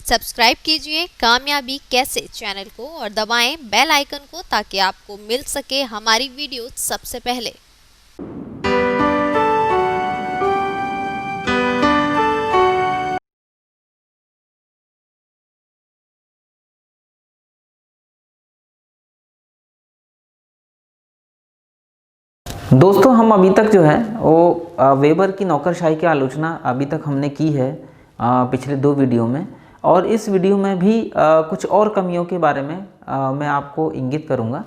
Subscribe कीजिए कामयाबी कैसे चैनल को और दबाएं बेल आइकन को ताकि आपको मिल सके हमारी वीडियो सबसे पहले। दोस्तों, हम अभी तक जो है वो वेबर की नौकरशाही की आलोचना अभी तक हमने की है पिछले 2 वीडियो में, और इस वीडियो में भी कुछ और कमियों के बारे में मैं आपको इंगित करूंगा।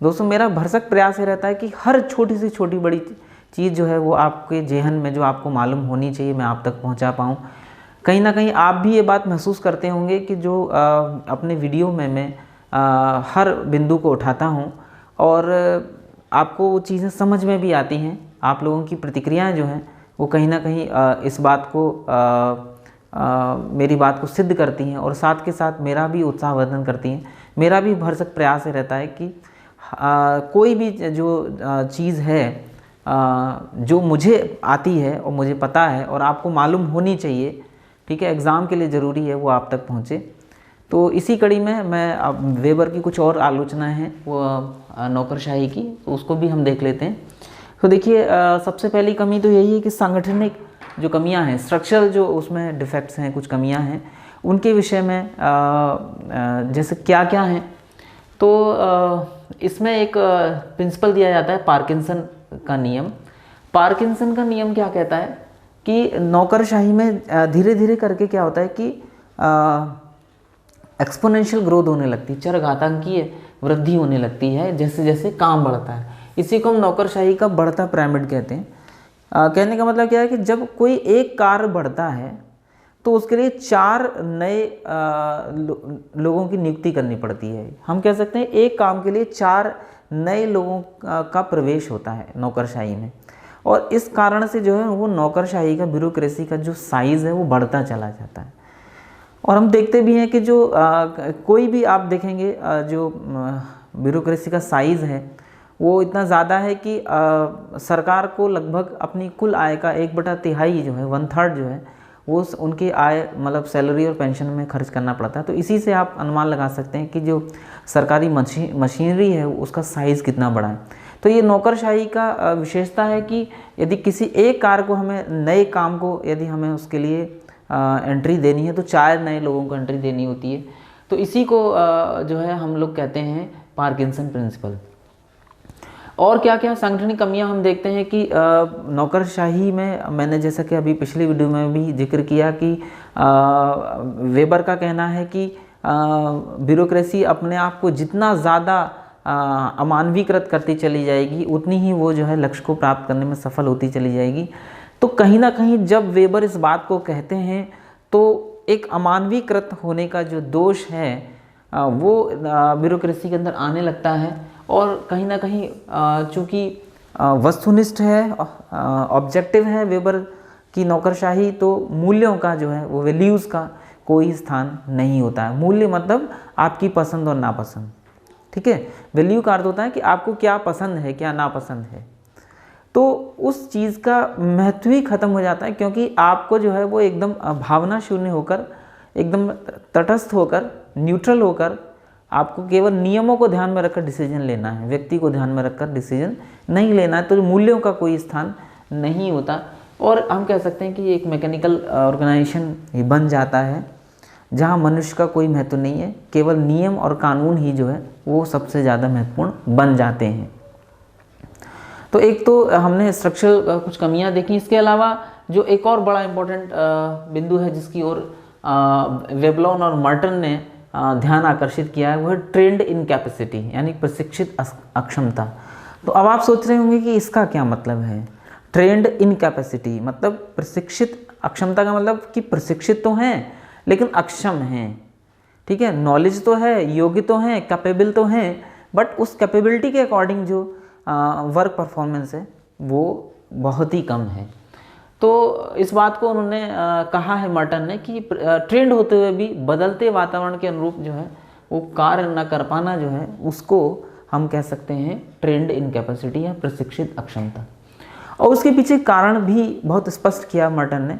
दोस्तों, मेरा भरसक प्रयास ये रहता है कि हर छोटी से छोटी बड़ी चीज़ जो है वो आपके जेहन में जो आपको मालूम होनी चाहिए मैं आप तक पहुंचा पाऊँ। कहीं ना कहीं आप भी ये बात महसूस करते होंगे कि जो अपने वीडियो में मैं हर बिंदु को उठाता हूँ और आपको वो चीज़ें समझ में भी आती हैं। आप लोगों की प्रतिक्रियाएं जो हैं वो कहीं ना कहीं इस बात को मेरी बात को सिद्ध करती हैं और साथ के साथ मेरा भी उत्साहवर्धन करती हैं। मेरा भी भरसक प्रयास रहता है कि कोई भी जो चीज़ है जो मुझे आती है और मुझे पता है और आपको मालूम होनी चाहिए, ठीक है, एग्ज़ाम के लिए ज़रूरी है वो आप तक पहुँचे। तो इसी कड़ी में मैं अब वेबर की कुछ और आलोचनाएं हैं वो नौकरशाही की, तो उसको भी हम देख लेते हैं। तो देखिए, सबसे पहली कमी तो यही है कि सांगठनिक जो कमियां हैं, स्ट्रक्चरल जो उसमें डिफेक्ट्स हैं, कुछ कमियां हैं, उनके विषय में जैसे क्या क्या हैं। तो इसमें एक प्रिंसिपल दिया जाता है पार्किंसन का नियम। पार्किंसन का नियम क्या कहता है कि नौकरशाही में धीरे धीरे करके क्या होता है कि एक्सपोनेंशियल ग्रोथ होने लगती है, चरघातांकीय वृद्धि होने लगती है जैसे जैसे काम बढ़ता है। इसी को हम नौकरशाही का बढ़ता पिरामिड कहते हैं। कहने का मतलब क्या है कि जब कोई एक कार्य बढ़ता है तो उसके लिए 4 नए लोगों की नियुक्ति करनी पड़ती है। हम कह सकते हैं एक काम के लिए 4 नए लोगों का प्रवेश होता है नौकरशाही में, और इस कारण से जो है वो नौकरशाही का ब्यूरोक्रेसी का जो साइज़ है वो बढ़ता चला जाता है। और हम देखते भी हैं कि जो कोई भी आप देखेंगे जो ब्यूरोक्रेसी का साइज़ है वो इतना ज़्यादा है कि सरकार को लगभग अपनी कुल आय का 1/3 जो है, 1/3 जो है वो उनकी आय मतलब सैलरी और पेंशन में खर्च करना पड़ता है। तो इसी से आप अनुमान लगा सकते हैं कि जो सरकारी मशीनरी है उसका साइज़ कितना बड़ा है। तो ये नौकरशाही का विशेषता है कि यदि किसी एक कार्य को हमें, नए काम को यदि हमें उसके लिए एंट्री देनी है तो 4 नए लोगों को एंट्री देनी होती है। तो इसी को जो है हम लोग कहते हैं पार्किंसन प्रिंसिपल। और क्या क्या सांगठनिक कमियां हम देखते हैं कि नौकरशाही में मैंने जैसा कि अभी पिछली वीडियो में भी जिक्र किया कि वेबर का कहना है कि ब्यूरोक्रेसी अपने आप को जितना ज़्यादा अमानवीकृत करती चली जाएगी उतनी ही वो जो है लक्ष्य को प्राप्त करने में सफल होती चली जाएगी। तो कहीं ना कहीं जब वेबर इस बात को कहते हैं तो एक अमानवीकृत होने का जो दोष है वो ब्यूरोक्रेसी के अंदर आने लगता है। और कहीं ना कहीं चूँकि वस्तुनिष्ठ है, ऑब्जेक्टिव है वेबर की नौकरशाही, तो मूल्यों का जो है वो वैल्यूज़ का कोई स्थान नहीं होता है। मूल्य मतलब आपकी पसंद और नापसंद, ठीक है। वैल्यू का अर्थ होता है कि आपको क्या पसंद है, क्या नापसंद है। तो उस चीज़ का महत्व ही खत्म हो जाता है, क्योंकि आपको जो है वो एकदम भावना शून्य होकर, एकदम तटस्थ होकर, न्यूट्रल होकर आपको केवल नियमों को ध्यान में रखकर डिसीजन लेना है, व्यक्ति को ध्यान में रखकर डिसीजन नहीं लेना है। तो मूल्यों का कोई स्थान नहीं होता और हम कह सकते हैं कि एक मैकेनिकल ऑर्गेनाइजेशन बन जाता है जहाँ मनुष्य का कोई महत्व नहीं है, केवल नियम और कानून ही जो है वो सबसे ज़्यादा महत्वपूर्ण बन जाते हैं। तो एक तो हमने स्ट्रक्चरल कुछ कमियां देखी। इसके अलावा जो एक और बड़ा इंपॉर्टेंट बिंदु है जिसकी ओर वेबलॉन और मर्टन ने ध्यान आकर्षित किया है, वह ट्रेंड इनकैपेसिटी यानी प्रशिक्षित अक्षमता। तो अब आप सोच रहे होंगे कि इसका क्या मतलब है। ट्रेंड इनकैपेसिटी मतलब प्रशिक्षित अक्षमता का मतलब कि प्रशिक्षित तो हैं लेकिन अक्षम हैं, ठीक है। नॉलेज तो है, योग्य तो हैं, कैपेबल तो हैं, बट उस कैपेबिलिटी के अकॉर्डिंग जो वर्क परफॉर्मेंस है वो बहुत ही कम है। तो इस बात को उन्होंने कहा है मर्टन ने कि ट्रेंड होते हुए भी बदलते वातावरण के अनुरूप जो है वो कार्य न कर पाना जो है उसको हम कह सकते हैं ट्रेंड इनकैपेसिटी या प्रशिक्षित अक्षमता। और उसके पीछे कारण भी बहुत स्पष्ट किया मर्टन ने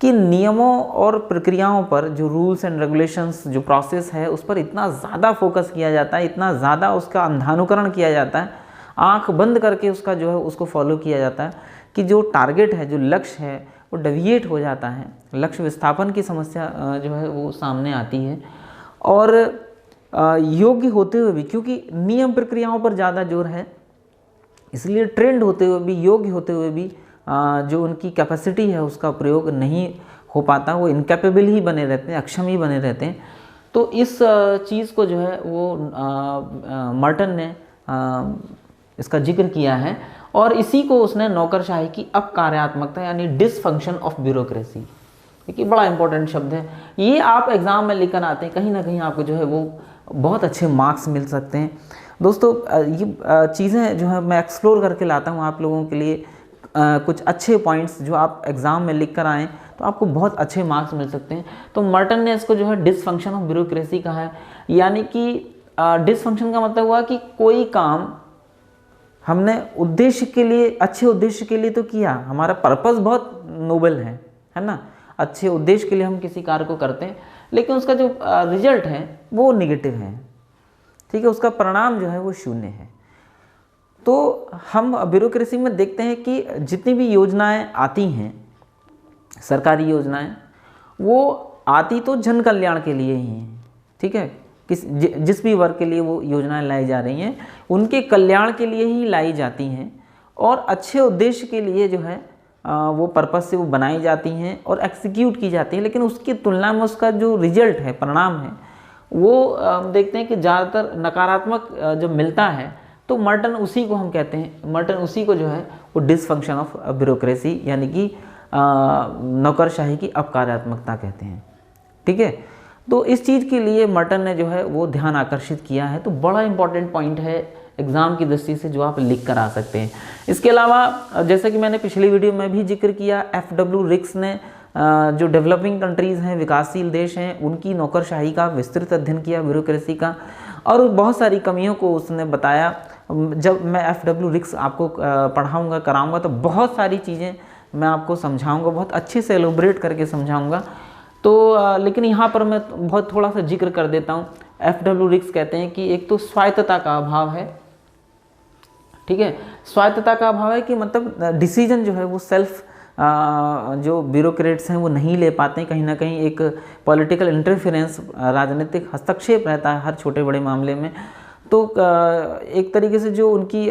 कि नियमों और प्रक्रियाओं पर, जो रूल्स एंड रेगुलेशंस, जो प्रोसेस है, उस पर इतना ज़्यादा फोकस किया जाता है, इतना ज़्यादा उसका अंधानुकरण किया जाता है, आंख बंद करके उसका जो है उसको फॉलो किया जाता है कि जो टारगेट है, जो लक्ष्य है, वो डेविएट हो जाता है, लक्ष्य विस्थापन की समस्या जो है वो सामने आती है। और योग्य होते हुए भी, क्योंकि नियम प्रक्रियाओं पर ज़्यादा जोर है, इसलिए ट्रेंड होते हुए भी, योग्य होते हुए भी जो उनकी कैपेसिटी है उसका प्रयोग नहीं हो पाता, वो इनकैपेबल ही बने रहते हैं, अक्षम ही बने रहते हैं। तो इस चीज़ को जो है वो मर्टन ने इसका जिक्र किया है और इसी को उसने नौकरशाही की अकार्यात्मकता यानी डिसफंक्शन ऑफ ब्यूरोक्रेसी, देखिए बड़ा इंपॉर्टेंट शब्द है ये, आप एग्ज़ाम में लिखकर आते हैं, कहीं ना कहीं आपको जो है वो बहुत अच्छे मार्क्स मिल सकते हैं। दोस्तों ये चीज़ें जो है मैं एक्सप्लोर करके लाता हूँ आप लोगों के लिए, कुछ अच्छे पॉइंट्स जो आप एग्ज़ाम में लिख कर आएँ तो आपको बहुत अच्छे मार्क्स मिल सकते हैं। तो मर्टन ने इसको जो है डिसफंक्शन ऑफ ब्यूरोक्रेसी कहा है, यानी कि डिसफंक्शन का मतलब हुआ कि कोई काम हमने उद्देश्य के लिए, अच्छे उद्देश्य के लिए तो किया, हमारा पर्पस बहुत नोबल है ना, अच्छे उद्देश्य के लिए हम किसी कार्य को करते हैं, लेकिन उसका जो रिजल्ट है वो नेगेटिव है, ठीक है, उसका परिणाम जो है वो शून्य है। तो हम ब्यूरोक्रेसी में देखते हैं कि जितनी भी योजनाएं आती हैं, सरकारी योजनाएं, वो आती तो जन कल्याण के लिए ही हैं, ठीक है, जिस भी वर्ग के लिए वो योजनाएं लाई जा रही हैं उनके कल्याण के लिए ही लाई जाती हैं और अच्छे उद्देश्य के लिए जो है वो पर्पस से वो बनाई जाती हैं और एक्सिक्यूट की जाती हैं, लेकिन उसकी तुलना में उसका जो रिजल्ट है, परिणाम है, वो हम देखते हैं कि ज़्यादातर नकारात्मक जो मिलता है। तो मर्टन उसी को हम कहते हैं, मर्टन उसी को जो है वो डिसफंक्शन ऑफ ब्यूरोक्रेसी यानी कि नौकरशाही की अकार्यात्मकता कहते हैं, ठीक है। तो इस चीज़ के लिए मर्टन ने जो है वो ध्यान आकर्षित किया है, तो बड़ा इंपॉर्टेंट पॉइंट है एग्ज़ाम की दृष्टि से जो आप लिख कर आ सकते हैं। इसके अलावा जैसा कि मैंने पिछली वीडियो में भी जिक्र किया, FW रिक्स ने जो डेवलपिंग कंट्रीज़ हैं, विकासशील देश हैं, उनकी नौकरशाही का विस्तृत अध्ययन किया, ब्यूरोक्रेसी का, और बहुत सारी कमियों को उसने बताया। जब मैं FW रिक्स आपको पढ़ाऊँगा, कराऊँगा, तो बहुत सारी चीज़ें मैं आपको समझाऊँगा, बहुत अच्छे से एलोबरेट करके समझाऊँगा। तो लेकिन यहाँ पर मैं बहुत थोड़ा सा जिक्र कर देता हूँ। FW रिक्स कहते हैं कि एक तो स्वायत्तता का अभाव है, ठीक है, स्वायत्तता का अभाव है कि मतलब डिसीजन जो है वो सेल्फ जो ब्यूरोक्रेट्स हैं वो नहीं ले पाते हैं, कहीं ना कहीं एक पॉलिटिकल इंटरफेरेंस, राजनीतिक हस्तक्षेप रहता है हर छोटे बड़े मामले में। तो एक तरीके से जो उनकी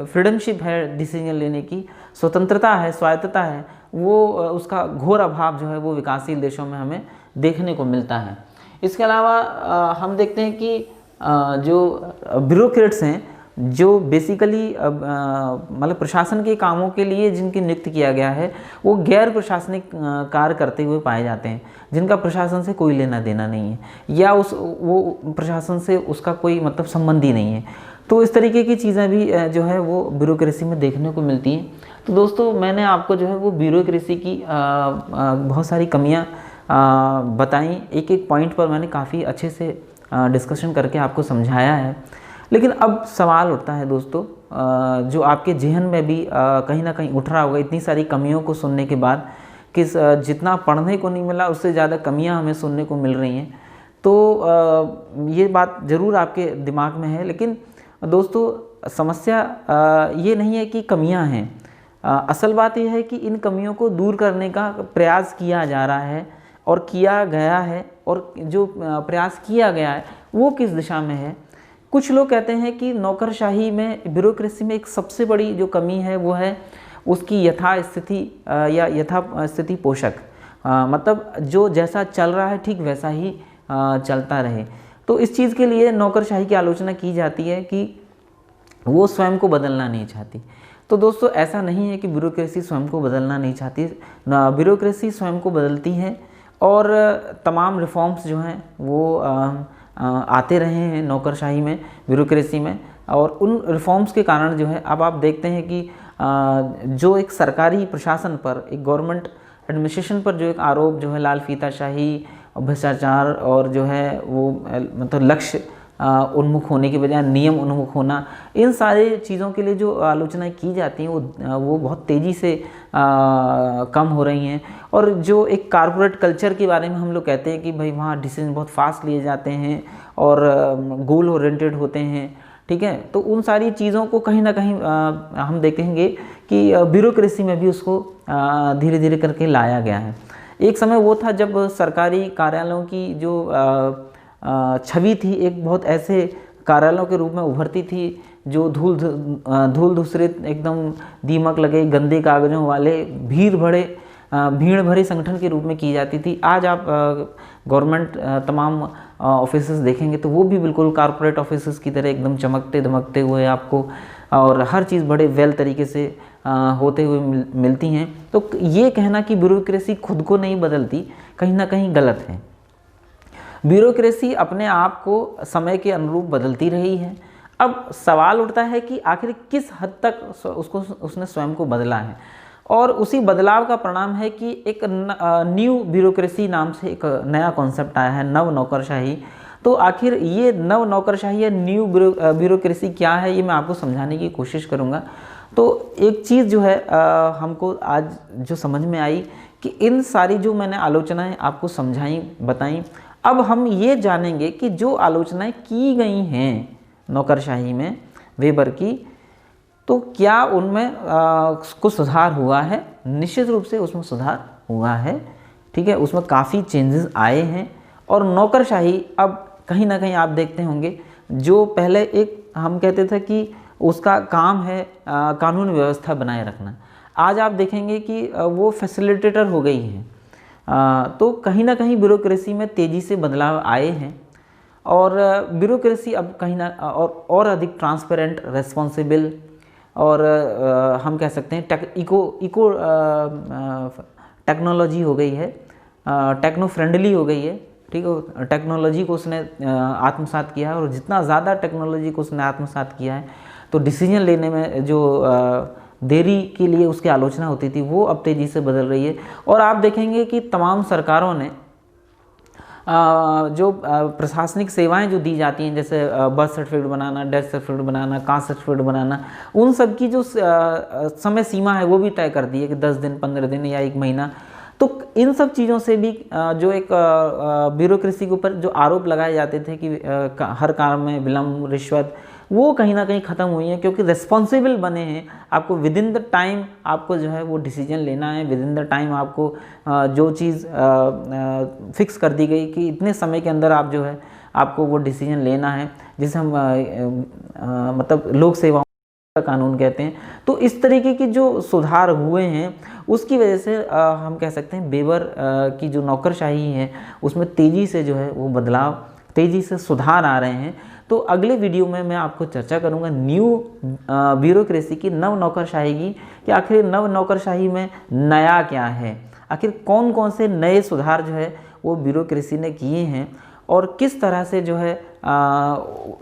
फ्रीडमशिप है, डिसीजन लेने की स्वतंत्रता है, स्वायत्तता है, वो उसका घोर अभाव जो है वो विकासशील देशों में हमें देखने को मिलता है। इसके अलावा हम देखते हैं कि जो ब्यूरोक्रेट्स हैं, जो बेसिकली मतलब प्रशासन के कामों के लिए जिनकी नियुक्त किया गया है, वो गैर प्रशासनिक कार्य करते हुए पाए जाते हैं, जिनका प्रशासन से कोई लेना देना नहीं है या वो प्रशासन से उसका कोई मतलब संबंध ही नहीं है। तो इस तरीके की चीज़ें भी जो है वो ब्यूरोक्रेसी में देखने को मिलती हैं। तो दोस्तों मैंने आपको जो है वो ब्यूरोक्रेसी की बहुत सारी कमियाँ बताई, एक एक पॉइंट पर मैंने काफ़ी अच्छे से डिस्कशन करके आपको समझाया है। लेकिन अब सवाल उठता है दोस्तों, जो आपके जहन में भी कहीं ना कहीं उठ रहा होगा इतनी सारी कमियों को सुनने के बाद, कि जितना पढ़ने को नहीं मिला उससे ज़्यादा कमियां हमें सुनने को मिल रही हैं। तो ये बात ज़रूर आपके दिमाग में है, लेकिन दोस्तों समस्या ये नहीं है कि कमियां हैं, असल बात यह है कि इन कमियों को दूर करने का प्रयास किया जा रहा है और किया गया है, और जो प्रयास किया गया है वो किस दिशा में है। कुछ लोग कहते हैं कि नौकरशाही में, ब्यूरोक्रेसी में एक सबसे बड़ी जो कमी है वो है उसकी यथास्थिति या यथास्थिति पोषक, मतलब जो जैसा चल रहा है ठीक वैसा ही चलता रहे। तो इस चीज़ के लिए नौकरशाही की आलोचना की जाती है कि वो स्वयं को बदलना नहीं चाहती। तो दोस्तों ऐसा नहीं है कि ब्यूरोक्रेसी स्वयं को बदलना नहीं चाहती, ब्यूरोक्रेसी स्वयं को बदलती है और तमाम रिफॉर्म्स जो हैं वो आते रहे हैं नौकरशाही में, ब्यूरोक्रेसी में, और उन रिफॉर्म्स के कारण जो है अब आप देखते हैं कि जो एक सरकारी प्रशासन पर, एक गवर्नमेंट एडमिनिस्ट्रेशन पर जो एक आरोप जो है लाल फीताशाही, भ्रष्टाचार और जो है वो मतलब लक्ष्य उन्मुख होने के बजाय नियम उन्मुख होना, इन सारी चीज़ों के लिए जो आलोचनाएं की जाती हैं वो बहुत तेज़ी से कम हो रही हैं। और जो एक कॉरपोरेट कल्चर के बारे में हम लोग कहते हैं कि भाई वहाँ डिसीजन बहुत फास्ट लिए जाते हैं और गोल ओरिएंटेड होते हैं, ठीक है, तो उन सारी चीज़ों को कहीं ना कहीं हम देखेंगे कि ब्यूरोक्रेसी में भी उसको धीरे धीरे करके लाया गया है। एक समय वो था जब सरकारी कार्यालयों की जो छवि थी एक बहुत ऐसे कार्यालयों के रूप में उभरती थी जो धूल धूसरित एकदम दीमक लगे गंदे कागज़ों वाले भीड़ भरे संगठन के रूप में की जाती थी। आज आप गवर्नमेंट तमाम ऑफिसेस देखेंगे तो वो भी बिल्कुल कॉरपोरेट ऑफिसेस की तरह एकदम चमकते धमकते हुए आपको, और हर चीज़ बड़े वेल तरीके से होते हुए मिलती हैं। तो ये कहना कि ब्यूरोक्रेसी खुद को नहीं बदलती कहीं ना कहीं गलत है। ब्यूरोक्रेसी अपने आप को समय के अनुरूप बदलती रही है। अब सवाल उठता है कि आखिर किस हद तक उसने स्वयं को बदला है, और उसी बदलाव का परिणाम है कि एक न्यू ब्यूरोक्रेसी नाम से एक नया कॉन्सेप्ट आया है, नव नौकरशाही। तो आखिर ये नव नौकरशाही या न्यू ब्यूरोक्रेसी क्या है, ये मैं आपको समझाने की कोशिश करूँगा। तो एक चीज़ जो है हमको आज जो समझ में आई कि इन सारी जो मैंने आलोचनाएं आपको समझाई बताई, अब हम ये जानेंगे कि जो आलोचनाएं की गई हैं नौकरशाही में वेबर की, तो क्या उनमें कुछ सुधार हुआ है। निश्चित रूप से उसमें सुधार हुआ है, ठीक है, उसमें काफ़ी चेंजेस आए हैं। और नौकरशाही अब कहीं ना कहीं आप देखते होंगे, जो पहले एक हम कहते थे कि उसका काम है कानून व्यवस्था बनाए रखना, आज आप देखेंगे कि वो फैसिलिटेटर हो गई है। तो कहीं ना कहीं ब्यूरोक्रेसी में तेज़ी से बदलाव आए हैं, और ब्यूरोक्रेसी अब कहीं ना और अधिक ट्रांसपेरेंट, रेस्पॉन्सिबल, और हम कह सकते हैं इको टेक्नोलॉजी हो गई है, टेक्नो फ्रेंडली हो गई है, ठीक है। टेक्नोलॉजी को उसने आत्मसात किया है, और जितना ज़्यादा टेक्नोलॉजी को उसने आत्मसात किया है तो डिसीजन लेने में जो देरी के लिए उसकी आलोचना होती थी वो अब तेज़ी से बदल रही है। और आप देखेंगे कि तमाम सरकारों ने जो प्रशासनिक सेवाएं जो दी जाती हैं, जैसे बर्थ सर्टिफिकेट बनाना, डेथ सर्टिफिकेट बनाना, कास्ट सर्टिफिकेट बनाना, उन सब की जो समय सीमा है वो भी तय कर दी है कि 10 दिन, 15 दिन या 1 महीना। तो इन सब चीज़ों से भी जो एक ब्यूरोक्रेसी के ऊपर जो आरोप लगाए जाते थे कि हर काम में विलम्ब, रिश्वत, वो कहीं ना कहीं ख़त्म हुई है, क्योंकि रिस्पॉन्सिबल बने हैं। आपको विद इन द टाइम आपको जो है वो डिसीजन लेना है, विद इन द टाइम आपको जो चीज़ फिक्स कर दी गई कि इतने समय के अंदर आप जो है आपको वो डिसीजन लेना है, जिसे हम मतलब लोक सेवाओं का कानून कहते हैं। तो इस तरीके की जो सुधार हुए हैं उसकी वजह से हम कह सकते हैं वेबर की जो नौकरशाही है उसमें तेज़ी से जो है वो बदलाव, तेज़ी से सुधार आ रहे हैं। तो अगले वीडियो में मैं आपको चर्चा करूंगा न्यू ब्यूरोक्रेसी की, नव नौकरशाही की, कि आखिर नव नौकरशाही में नया क्या है, आखिर कौन कौन से नए सुधार जो है वो ब्यूरोक्रेसी ने किए हैं, और किस तरह से जो है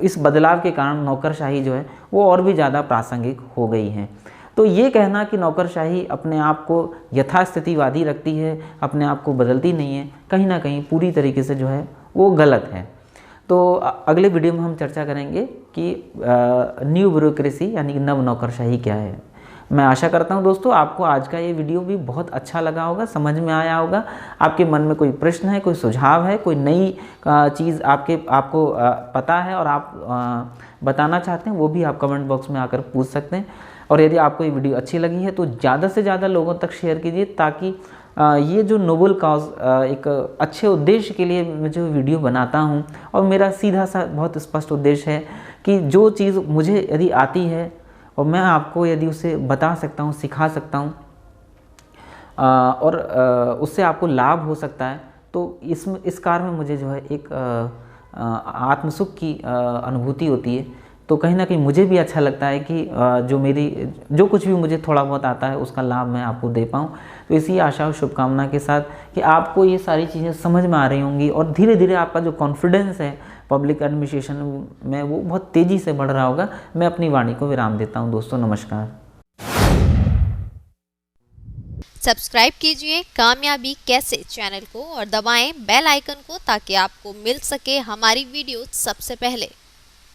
इस बदलाव के कारण नौकरशाही जो है वो और भी ज़्यादा प्रासंगिक हो गई है। तो ये कहना कि नौकरशाही अपने आप को यथास्थितिवादी रखती है, अपने आप को बदलती नहीं है, कहीं ना कहीं पूरी तरीके से जो है वो गलत है। तो अगले वीडियो में हम चर्चा करेंगे कि न्यू ब्यूरोक्रेसी यानी कि नव नौकरशाही क्या है। मैं आशा करता हूं दोस्तों आपको आज का ये वीडियो भी बहुत अच्छा लगा होगा, समझ में आया होगा। आपके मन में कोई प्रश्न है, कोई सुझाव है, कोई नई चीज़ आपको पता है और आप बताना चाहते हैं, वो भी आप कमेंट बॉक्स में आकर पूछ सकते हैं। और यदि आपको ये वीडियो अच्छी लगी है तो ज़्यादा से ज़्यादा लोगों तक शेयर कीजिए, ताकि ये जो नोबल कॉज एक अच्छे उद्देश्य के लिए मैं जो वीडियो बनाता हूँ, और मेरा सीधा सा बहुत स्पष्ट उद्देश्य है कि जो चीज़ मुझे यदि आती है और मैं आपको यदि उसे बता सकता हूँ, सिखा सकता हूँ, और उससे आपको लाभ हो सकता है, तो इस कार्य में मुझे जो है एक आत्मसुख की अनुभूति होती है। तो कहीं ना कहीं मुझे भी अच्छा लगता है कि जो कुछ भी मुझे थोड़ा बहुत आता है उसका लाभ मैं आपको दे पाऊँ। तो इसी आशा और शुभकामना के साथ कि आपको ये सारी चीज़ें समझ में आ रही होंगी, और धीरे धीरे आपका जो कॉन्फिडेंस है पब्लिक एडमिनिस्ट्रेशन में वो बहुत तेज़ी से बढ़ रहा होगा। मैं अपनी वाणी को विराम देता हूँ दोस्तों, नमस्कार। सब्सक्राइब कीजिए कामयाबी कैसे चैनल को और दबाएं बेल आइकन को, ताकि आपको मिल सके हमारी वीडियो सबसे पहले।